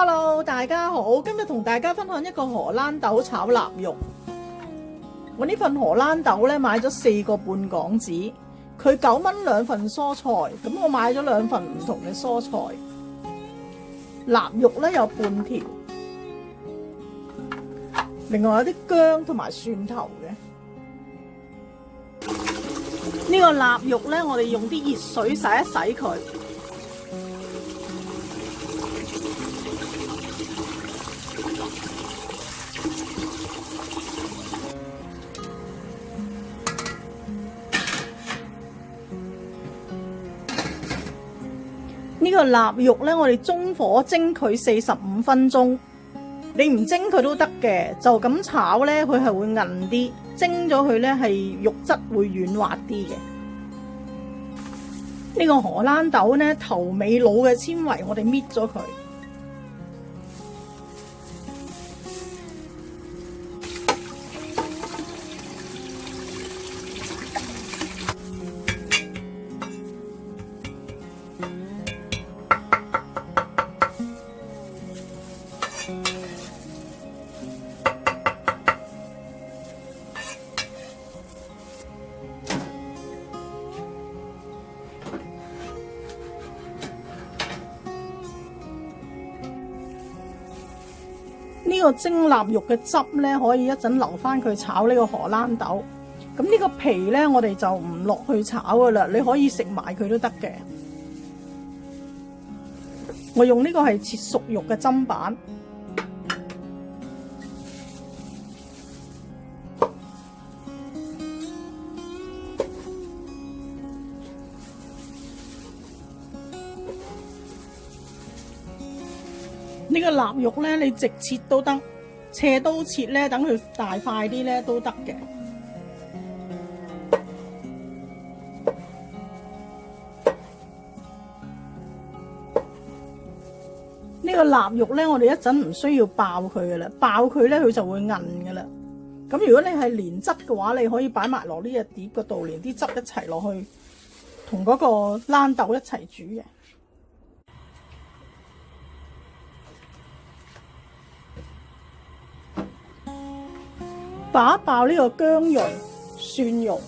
Hello， 大家好，今日同大家分享一個荷蘭豆炒臘肉。我呢份荷蘭豆咧買咗4個半港紙，佢9蚊2份蔬菜，咁我買咗2份唔同嘅蔬菜。臘肉咧有半條，另外有啲薑同埋蒜頭嘅。呢個臘肉咧，我哋用啲熱水洗一洗佢。呢個臘肉咧，我哋中火蒸佢45分鐘。你唔蒸佢都得嘅，就咁炒咧，佢係會韌啲；蒸咗佢咧，係肉質會軟滑啲嘅。呢個荷蘭豆咧，頭尾腦嘅纖維，我哋搣咗佢。呢個蒸臘肉嘅汁咧，可以一陣留翻佢炒呢個荷蘭豆。咁呢個皮咧，我哋就唔落去炒噶啦，你可以食埋佢都得嘅。我用呢個係切熟肉嘅砧板。呢個臘肉咧，你直切都得，斜刀切咧，等佢大塊啲咧都得嘅。呢個臘肉咧，我哋一陣唔需要爆佢噶啦，爆佢咧佢就會韌噶啦。咁如果你係連汁嘅話，你可以擺埋落呢隻碟嗰度，連啲汁一齊落去，同嗰個蘭豆一齊煮嘅。爆一爆呢個薑蓉、蒜蓉，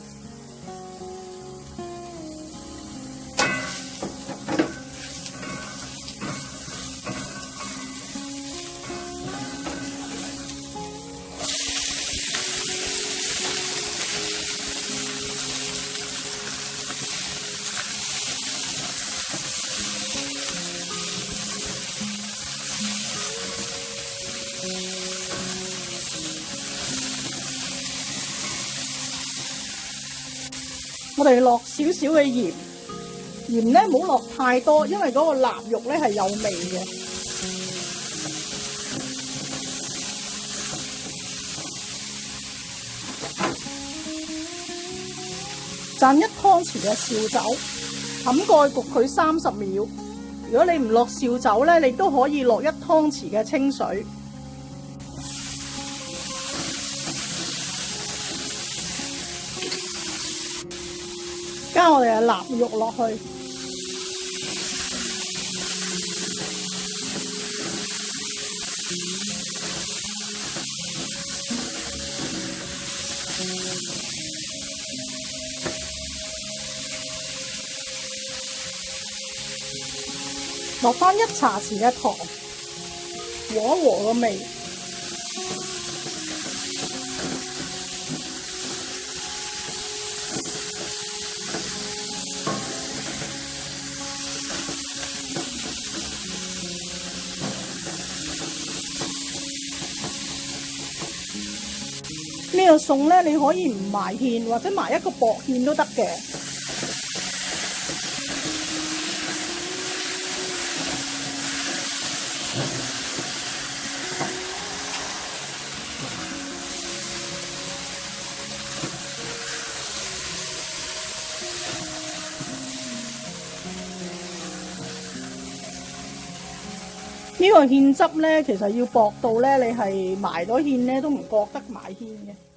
我哋落少少嘅鹽，鹽咧唔好落太多，因為嗰個臘肉咧係有味嘅。蘸1湯匙嘅紹酒，冚蓋焗佢30秒。如果你唔落紹酒咧，你都可以落1湯匙嘅清水。加我哋嘅臘肉落去，落返1茶匙嘅糖，和一和個味。呢個餸咧，你可以唔埋芡，或者埋一個薄芡都得嘅。呢個芡汁咧，其實要薄到咧，你係埋咗芡咧都唔覺得埋芡嘅。